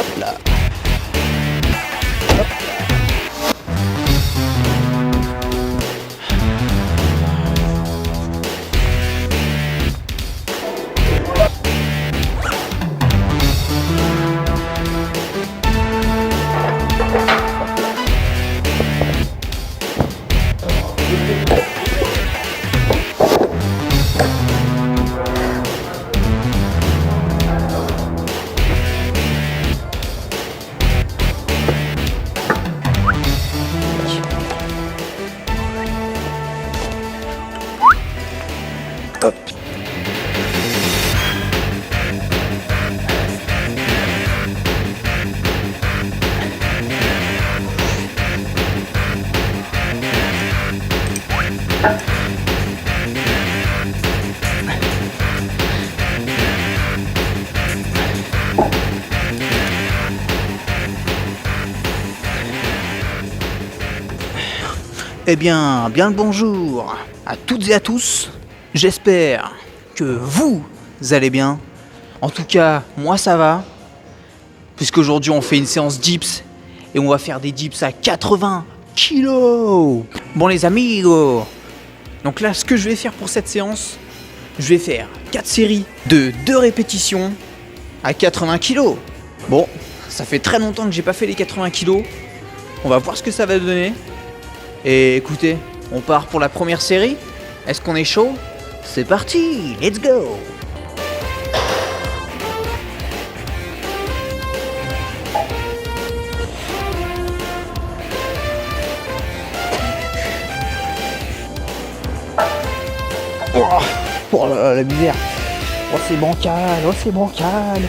Hop là. Hop. Eh bien le bonjour à toutes et à tous. J'espère que vous allez bien. En tout cas, moi ça va. Puisqu'aujourd'hui on fait une séance dips et on va faire des dips à 80 kilos. Bon les amis, donc là ce que je vais faire pour cette séance, je vais faire 4 séries de 2 répétitions à 80 kilos. Bon, ça fait très longtemps que j'ai pas fait les 80 kilos. On va voir ce que ça va donner. Et écoutez, on part pour la première série. Est-ce qu'on est chaud ? C'est parti, let's go! Oh la misère! Oh c'est bancal, oh c'est bancal!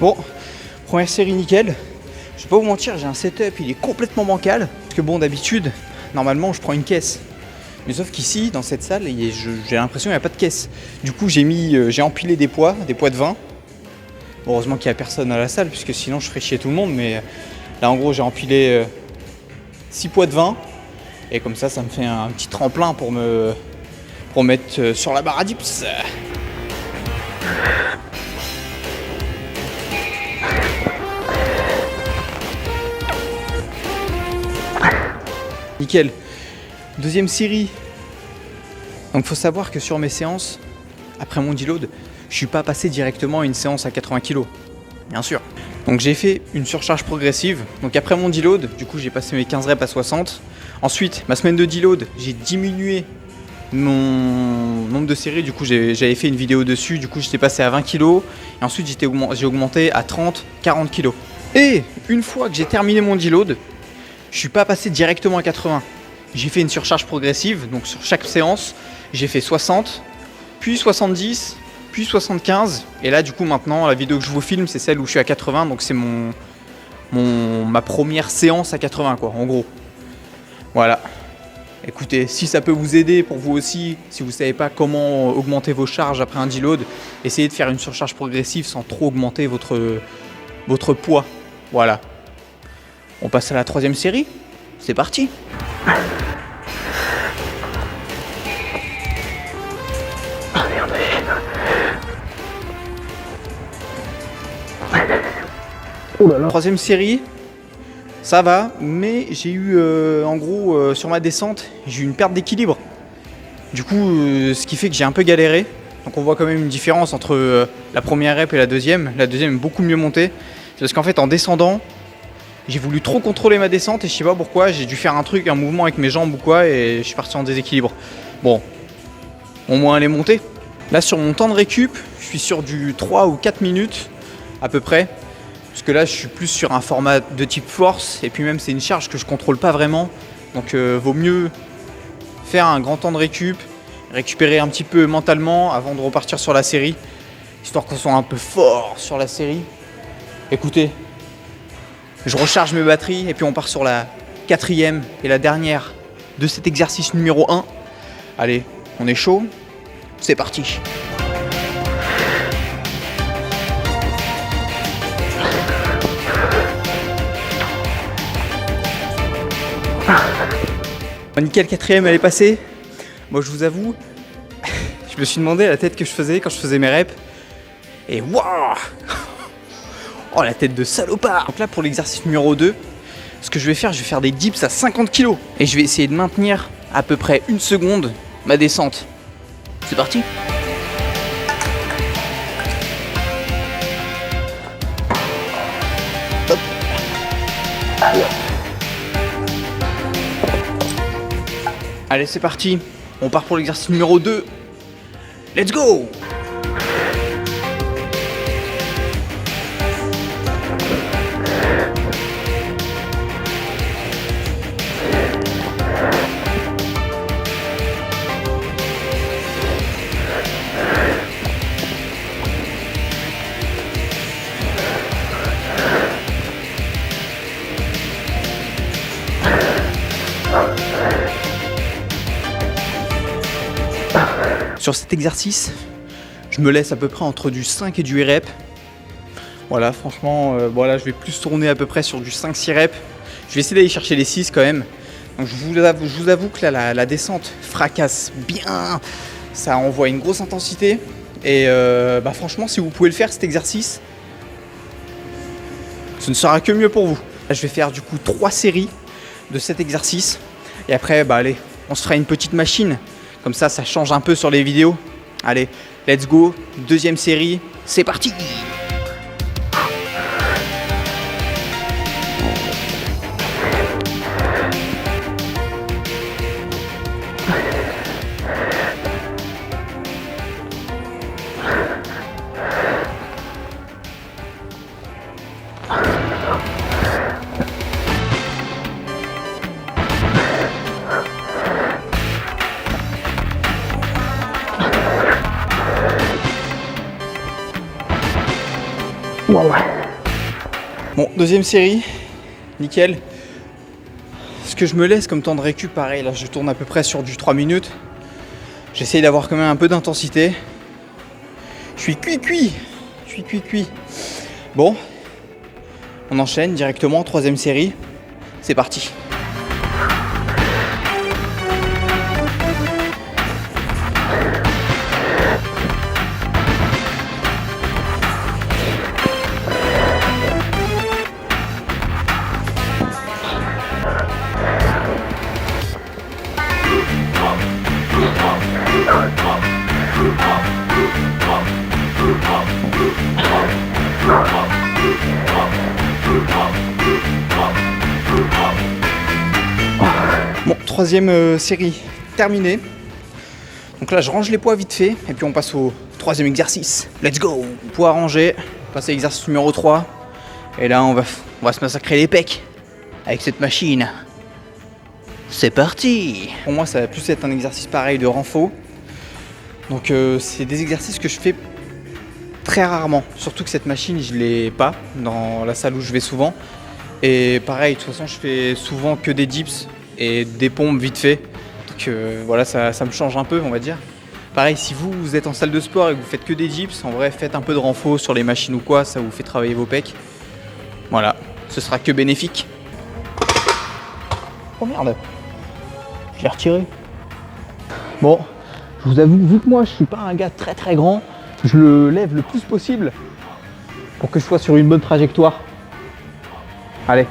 Bon, première série nickel. Je vais pas vous mentir, j'ai un setup, il est complètement bancal. Parce que bon, d'habitude, normalement, je prends une caisse. Mais sauf qu'ici, dans cette salle, j'ai l'impression qu'il n'y a pas de caisse. Du coup, j'ai empilé des poids de 20. Heureusement qu'il n'y a personne à la salle, puisque sinon je ferais chier tout le monde. Mais là, en gros, j'ai empilé 6 poids de 20. Et comme ça me fait un petit tremplin pour mettre sur la barre à dips. Nickel. Deuxième série. Donc faut savoir que sur mes séances, après mon deload, je suis pas passé directement à une séance à 80 kg. Bien sûr. Donc j'ai fait une surcharge progressive. Donc après mon deload, du coup j'ai passé mes 15 reps à 60. Ensuite, ma semaine de deload, j'ai diminué mon nombre de séries. Du coup j'avais fait une vidéo dessus. Du coup j'étais passé à 20 kg. Et ensuite j'ai augmenté à 30, 40 kg. Et une fois que j'ai terminé mon deload, je suis pas passé directement à 80. J'ai fait une surcharge progressive, donc sur chaque séance, j'ai fait 60, puis 70, puis 75. Et là, du coup, maintenant, la vidéo que je vous filme, c'est celle où je suis à 80. Donc c'est ma première séance à 80, quoi, en gros. Voilà. Écoutez, si ça peut vous aider pour vous aussi, si vous savez pas comment augmenter vos charges après un deload, essayez de faire une surcharge progressive sans trop augmenter votre poids. Voilà. On passe à la troisième série. C'est parti. Ah merde. Oh là là. Troisième série. Ça va, mais j'ai eu en gros sur ma descente, j'ai eu une perte d'équilibre. Du coup, ce qui fait que j'ai un peu galéré. Donc on voit quand même une différence entre la première rep et la deuxième. La deuxième est beaucoup mieux montée. C'est parce qu'en fait en descendant, j'ai voulu trop contrôler ma descente et je sais pas pourquoi, j'ai dû faire un mouvement avec mes jambes ou quoi et je suis parti en déséquilibre. Bon, au moins elle est montée. Là sur mon temps de récup, je suis sur du 3 ou 4 minutes à peu près. Parce que là je suis plus sur un format de type force et puis même c'est une charge que je contrôle pas vraiment. Donc vaut mieux faire un grand temps de récup, récupérer un petit peu mentalement avant de repartir sur la série. Histoire qu'on soit un peu fort sur la série. Écoutez. Je recharge mes batteries et puis on part sur la 4e et la dernière de cet exercice numéro 1. Allez, on est chaud, c'est parti. Nickel, quatrième, elle est passée. Moi, je vous avoue, je me suis demandé la tête que je faisais quand je faisais mes reps. Et waouh! Oh, la tête de salopard! Donc là, pour l'exercice numéro 2, ce que je vais faire des dips à 50 kg. Et je vais essayer de maintenir à peu près 1 seconde ma descente. C'est parti! Hop. Allez, c'est parti. On part pour l'exercice numéro 2. Let's go! Sur cet exercice, je me laisse à peu près entre du 5 et du 8 reps. Voilà, franchement, voilà, je vais plus tourner à peu près sur du 5-6 reps. Je vais essayer d'aller chercher les 6 quand même. Donc je vous avoue que là, la descente fracasse bien. Ça envoie une grosse intensité. Et franchement, si vous pouvez le faire cet exercice, ce ne sera que mieux pour vous. Là, je vais faire du coup 3 séries de cet exercice. Et après, allez, on se fera une petite machine. Comme ça change un peu sur les vidéos. Allez, let's go. Deuxième série, c'est parti! Wow. Bon, deuxième série, nickel. Ce que je me laisse comme temps de récup, pareil, là je tourne à peu près sur du 3 minutes. J'essaye d'avoir quand même un peu d'intensité. Je suis cuit. Bon, on enchaîne directement, troisième série. C'est parti. Bon, troisième série terminée. Donc là, je range les poids vite fait et puis on passe au troisième exercice. Let's go! Poids rangé, passer à l'exercice numéro 3. Et là, on va se massacrer les pecs avec cette machine. C'est parti! Pour moi, ça va plus être un exercice pareil de renfort. Donc c'est des exercices que je fais très rarement. Surtout que cette machine, je ne l'ai pas dans la salle où je vais souvent. Et pareil, de toute façon, je fais souvent que des dips et des pompes vite fait. Donc voilà, ça me change un peu, on va dire. Pareil, si vous êtes en salle de sport et que vous faites que des dips, en vrai, faites un peu de renfort sur les machines ou quoi, ça vous fait travailler vos pecs. Voilà, ce sera que bénéfique. Oh merde, je l'ai retiré. Bon, je vous avoue, vu que moi je suis pas un gars très très grand, je le lève le plus possible pour que je sois sur une bonne trajectoire. Allez.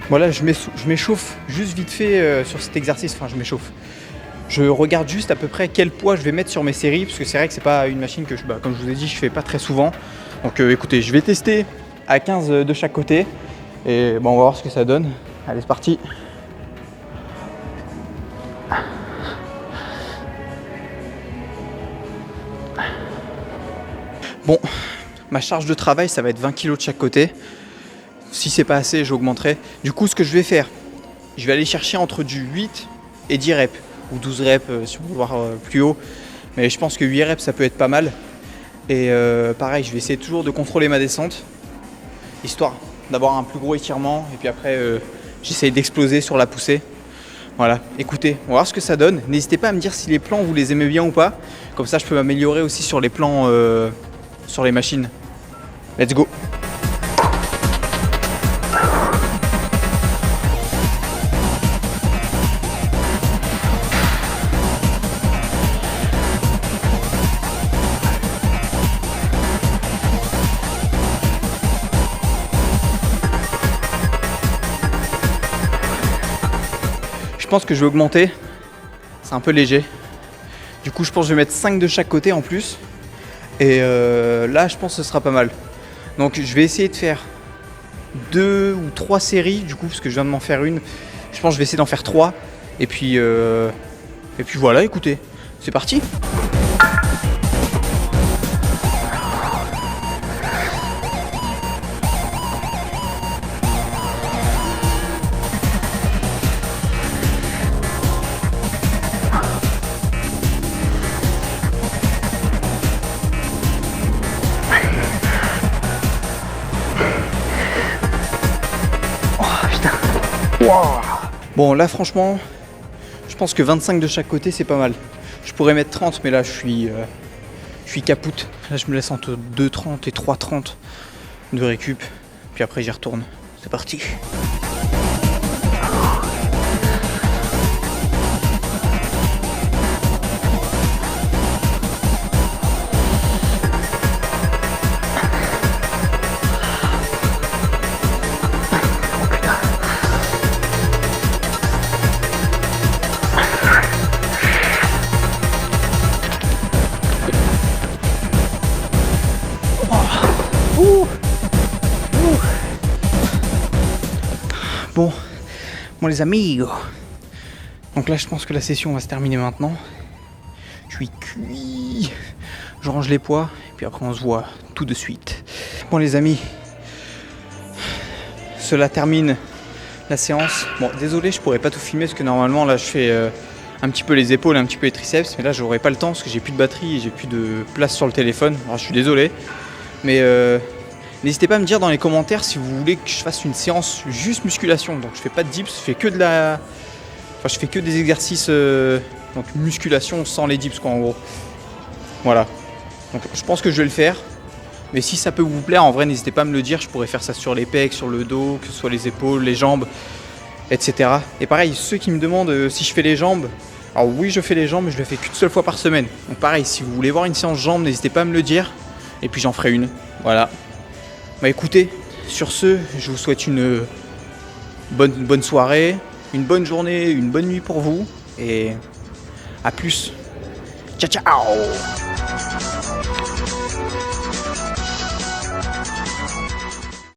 Voilà, je m'échauffe juste vite fait sur cet exercice. Enfin, je m'échauffe. Je regarde juste à peu près quel poids je vais mettre sur mes séries, parce que c'est vrai que c'est pas une machine que comme je vous ai dit, je fais pas très souvent. Donc écoutez, je vais tester à 15 de chaque côté et bon, on va voir ce que ça donne. Allez, c'est parti. Bon, ma charge de travail, ça va être 20 kg de chaque côté. Si c'est pas assez, j'augmenterai. Du coup, ce que je vais faire, je vais aller chercher entre du 8 et 10 reps. Ou 12 reps si on veut voir plus haut. Mais je pense que 8 reps, ça peut être pas mal. Et pareil, je vais essayer toujours de contrôler ma descente. Histoire d'avoir un plus gros étirement. Et puis après, j'essaye d'exploser sur la poussée. Voilà, écoutez, on va voir ce que ça donne. N'hésitez pas à me dire si les plans, vous les aimez bien ou pas. Comme ça, je peux m'améliorer aussi sur les plans sur les machines. Let's go. Je pense que je vais augmenter. C'est un peu léger. Du coup, je pense que je vais mettre 5 de chaque côté en plus. Et là, je pense que ce sera pas mal. Donc, je vais essayer de faire 2 ou 3 séries, du coup, parce que je viens de m'en faire une. Je pense que je vais essayer d'en faire 3. Et puis voilà, écoutez, c'est parti. Bon, là franchement, je pense que 25 de chaque côté c'est pas mal. Je pourrais mettre 30, mais là je suis capoute. Là je me laisse entre 2,30 et 3,30 de récup. Puis après j'y retourne. C'est parti. Bon les amis, donc là je pense que la session va se terminer maintenant. Je suis cuit. Je range les poids et puis après on se voit tout de suite. Bon les amis, cela termine la séance. Bon désolé, je pourrais pas tout filmer parce que normalement là je fais un petit peu les épaules, un petit peu les triceps, mais là j'aurais pas le temps parce que j'ai plus de batterie et j'ai plus de place sur le téléphone. Alors je suis désolé, mais n'hésitez pas à me dire dans les commentaires si vous voulez que je fasse une séance juste musculation. Donc je fais pas de dips, je fais que des exercices donc musculation sans les dips quoi en gros. Voilà. Donc je pense que je vais le faire. Mais si ça peut vous plaire, en vrai n'hésitez pas à me le dire. Je pourrais faire ça sur les pecs, sur le dos, que ce soit les épaules, les jambes, etc. Et pareil, ceux qui me demandent si je fais les jambes, alors oui je fais les jambes, mais je le fais qu'une seule fois par semaine. Donc pareil, si vous voulez voir une séance jambes, n'hésitez pas à me le dire. Et puis j'en ferai une. Voilà. Bah écoutez, sur ce, je vous souhaite une bonne soirée, une bonne journée, une bonne nuit pour vous et à plus. Ciao ciao.